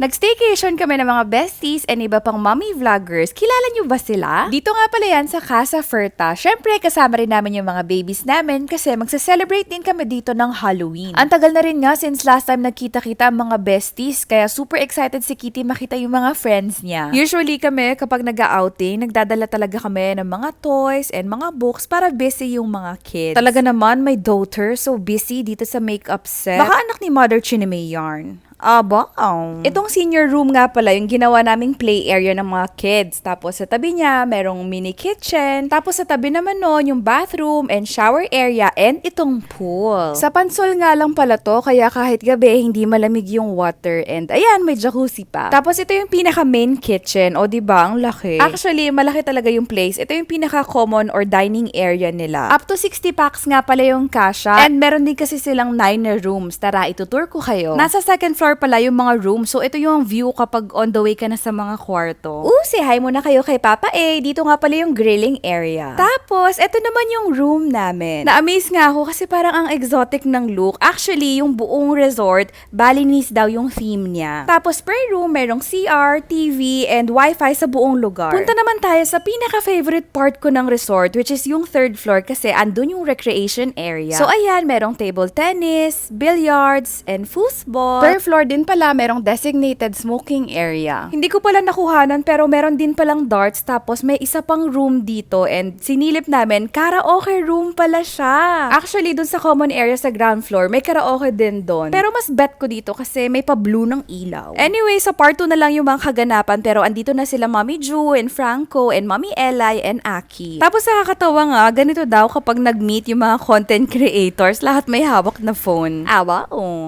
Nag-staycation kami ng mga besties and iba pang mommy vloggers. Kilala niyo ba sila? Dito nga pala yan sa Casa Ferta. Syempre, kasama rin namin yung mga babies namin kasi magsa-celebrate din kami dito ng Halloween. Ang tagal na rin nga since last time nagkita-kita ang mga besties, kaya super excited si Kitty makita yung mga friends niya. Usually kami, kapag nag-outing, nagdadala talaga kami ng mga toys and mga books para busy yung mga kids. Talaga naman, my daughter so busy dito sa makeup set. Baka anak ni Mother Chineme yarn. Itong senior room nga pala yung ginawa naming play area ng mga kids. Tapos sa tabi niya, merong mini kitchen. Tapos sa tabi naman nun, yung bathroom and shower area and itong pool. Sa pansol nga lang pala to, kaya kahit gabi, hindi malamig yung water. And ayan, may jacuzzi pa. Tapos ito yung pinaka main kitchen. O diba, ang laki. Actually, malaki talaga yung place. Ito yung pinaka common or dining area nila. Up to 60 packs nga pala yung kasha. And meron din kasi silang 9 rooms. Tara, itutour ko kayo. Nasa second floor pala yung mga room. So, ito yung view kapag on the way ka na sa mga kwarto. Say hi muna kayo kay Papa A. Dito nga pala yung grilling area. Tapos, ito naman yung room namin. Na-amaze nga ako kasi parang ang exotic ng look. Actually, yung buong resort, Balinese daw yung theme niya. Tapos, per room, merong CR, TV, and Wi-Fi sa buong lugar. Punta naman tayo sa pinaka-favorite part ko ng resort, which is yung third floor kasi andun yung recreation area. So, ayan, merong table tennis, billiards, and foosball. Per floor din pala merong designated smoking area. Hindi ko pala nakuhanan pero meron din palang darts tapos may isa pang room dito and sinilip namin karaoke room pala siya. Actually dun sa common area sa ground floor may karaoke din dun. Pero mas bet ko dito kasi may pa-blue ng ilaw. Anyway, sa part 2 na lang yung mga kaganapan pero andito na sila Mommy Ju and Franco and Mommy Eli and Aki. Tapos nakakatawa nga, ganito daw kapag nag-meet yung mga content creators, lahat may hawak na phone.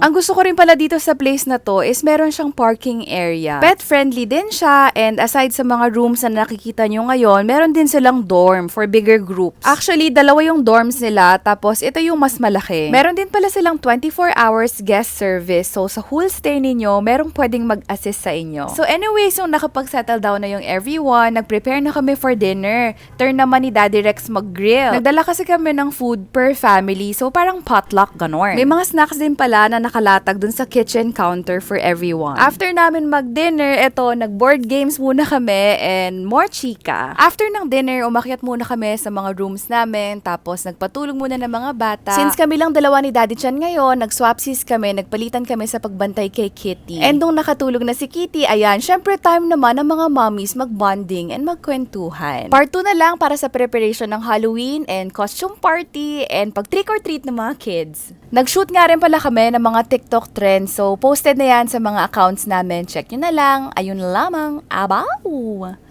Ang gusto ko rin pala dito sa place na to is meron siyang parking area. Pet friendly din siya and aside sa mga rooms na nakikita nyo ngayon, meron din silang dorm for bigger groups. Actually, dalawa yung dorms nila tapos ito yung mas malaki. Meron din pala silang 24 hours guest service. So sa whole stay ninyo, merong pwedeng mag-assist sa inyo. So anyways, yung nakapag-settle down na yung everyone, nag-prepare na kami for dinner. Turn naman ni Daddy Rex mag-grill. Nagdala kasi kami ng food per family. So parang potluck ganon. May mga snacks din pala na nakalatag dun sa kitchen counter for everyone. After namin mag-dinner, nag-board games muna kami and more chika. After ng dinner, umakyat muna kami sa mga rooms namin, tapos nagpatulog muna ng mga bata. Since kami lang dalawa ni Daddy Chan ngayon, nag-swapsies kami, nagpalitan kami sa pagbantay kay Kitty. And nung nakatulog na si Kitty, ayan, syempre time naman ng mga mommies mag-bonding and magkwentuhan. Part 2 na lang para sa preparation ng Halloween and costume party and pag-trick or treat ng mga kids. Nag-shoot nga rin pala kami ng mga TikTok trends, so posted na yan sa mga accounts namin. Check nyo na lang. Ayun lamang. Abaw!